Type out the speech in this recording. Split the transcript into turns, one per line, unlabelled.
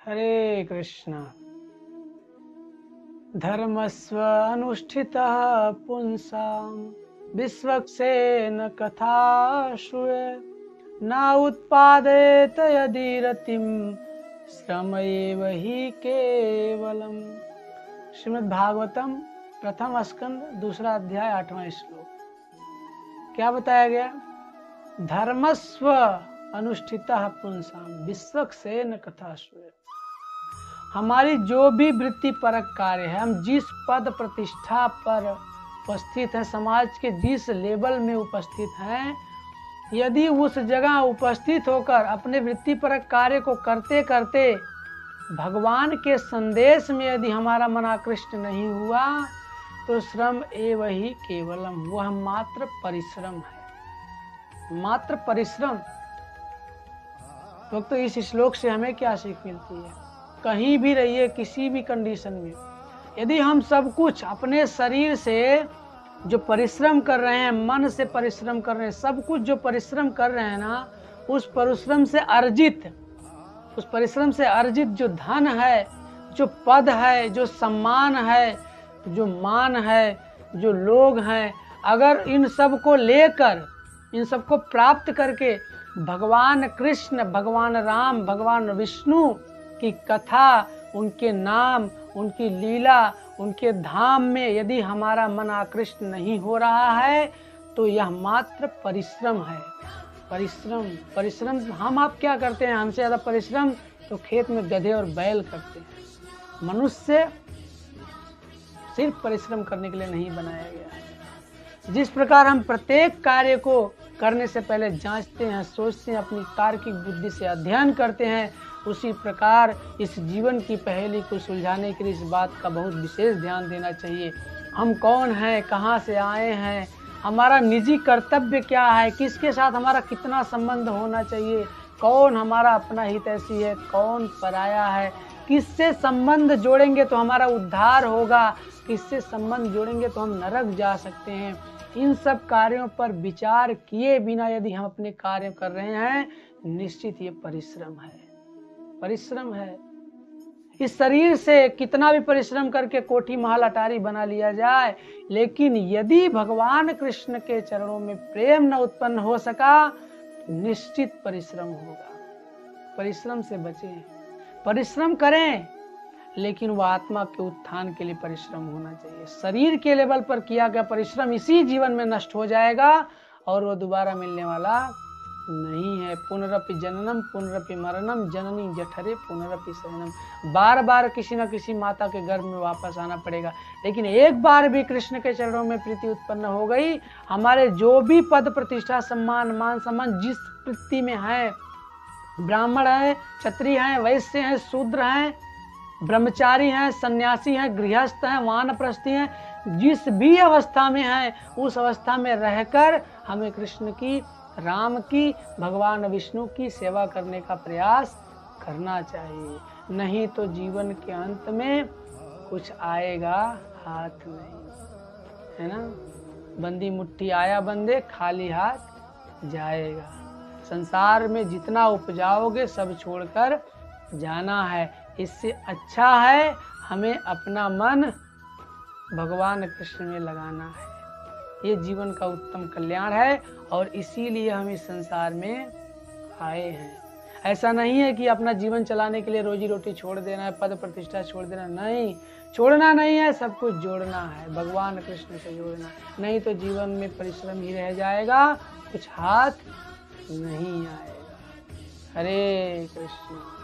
हरे कृष्ण। धर्मस्व अनुष्ठितः पुंसां विश्वक्सेन कथा श्रूये न उत्पादयेत यदि रतिं श्रम एव हि केवलम्। श्रीमद् भागवतम प्रथम स्कंद दूसरा अध्याय 8वां श्लोक। क्या बताया गया? धर्मस्व अनुष्ठितः पुंसां विश्वक्सेन कथा श्रूये। हमारी जो भी वृत्ति परक कार्य है, हम जिस पद प्रतिष्ठा पर उपस्थित हैं, समाज के जिस लेवल में उपस्थित हैं, यदि उस जगह उपस्थित होकर अपने वृत्ति परक कार्य को करते करते भगवान के संदेश में यदि हमारा मन आकृष्ट नहीं हुआ तो श्रम एव ही केवलम, वह मात्र परिश्रम है, मात्र परिश्रम। तो इस श्लोक से हमें क्या सीख मिलती है? कहीं भी रहिए, किसी भी कंडीशन में, यदि हम सब कुछ अपने शरीर से जो परिश्रम कर रहे हैं, मन से परिश्रम कर रहे हैं, सब कुछ जो परिश्रम कर रहे हैं ना, उस परिश्रम से अर्जित जो धन है, जो पद है, जो सम्मान है, जो मान है, जो लोग हैं, अगर इन सब को लेकर, इन सब को प्राप्त करके भगवान कृष्ण, भगवान राम, भगवान विष्णु की कथा, उनके नाम, उनकी लीला, उनके धाम में यदि हमारा मन आकृष्ट नहीं हो रहा है तो यह मात्र परिश्रम है। परिश्रम हम आप क्या करते हैं? हमसे ज़्यादा परिश्रम तो खेत में गधे और बैल करते हैं। मनुष्य सिर्फ परिश्रम करने के लिए नहीं बनाया गया है। जिस प्रकार हम प्रत्येक कार्य को करने से पहले जांचते हैं, सोचते हैं, अपनी तार्किक बुद्धि से अध्ययन करते हैं, उसी प्रकार इस जीवन की पहेली को सुलझाने के लिए इस बात का बहुत विशेष ध्यान देना चाहिए। हम कौन हैं, कहाँ से आए हैं, हमारा निजी कर्तव्य क्या है, किसके साथ हमारा कितना संबंध होना चाहिए, कौन हमारा अपना हितैषी है, कौन पराया है, किससे संबंध जोड़ेंगे तो हमारा उद्धार होगा, किससे संबंध जोड़ेंगे तो हम नरक जा सकते हैं। इन सब कार्यों पर विचार किए बिना यदि हम अपने कार्य कर रहे हैं, निश्चित ये परिश्रम है। इस शरीर से कितना भी परिश्रम करके कोठी महल अटारी बना लिया जाए, लेकिन यदि भगवान कृष्ण के चरणों में प्रेम न उत्पन्न हो सका, निश्चित परिश्रम होगा। परिश्रम से बचें, परिश्रम करें, लेकिन वह आत्मा के उत्थान के लिए परिश्रम होना चाहिए। शरीर के लेवल पर किया गया परिश्रम इसी जीवन में नष्ट हो जाएगा और वो दोबारा मिलने वाला नहीं है। पुनरपि जननम पुनरपि मरणम जननी जठरे पुनरपि शयनम। बार बार किसी न किसी माता के गर्भ में वापस आना पड़ेगा, लेकिन एक बार भी कृष्ण के चरणों में प्रीति उत्पन्न हो गई, हमारे जो भी पद प्रतिष्ठा, सम्मान, मान सम्मान जिस वृत्ति में है, ब्राह्मण है, क्षत्रिय हैं, वैश्य हैं, शूद्र हैं, ब्रह्मचारी हैं, सन्यासी हैं, गृहस्थ हैं, वानप्रस्थी हैं, जिस भी अवस्था में हैं, उस अवस्था में रहकर हमें कृष्ण की, राम की, भगवान विष्णु की सेवा करने का प्रयास करना चाहिए। नहीं तो जीवन के अंत में कुछ आएगा हाथ नहीं, है ना? बंदी मुट्ठी आया बंदे, खाली हाथ जाएगा। संसार में जितना उपजाओगे सब छोड़कर जाना है। इससे अच्छा है हमें अपना मन भगवान कृष्ण में लगाना है। ये जीवन का उत्तम कल्याण है और इसीलिए हम इस संसार में आए हैं। ऐसा नहीं है कि अपना जीवन चलाने के लिए रोजी रोटी छोड़ देना है, पद प्रतिष्ठा छोड़ देना, नहीं, छोड़ना नहीं है, सब कुछ जोड़ना है, भगवान कृष्ण से जोड़ना है। नहीं तो जीवन में परिश्रम ही रह जाएगा, कुछ हाथ नहीं आएगा। हरे कृष्ण।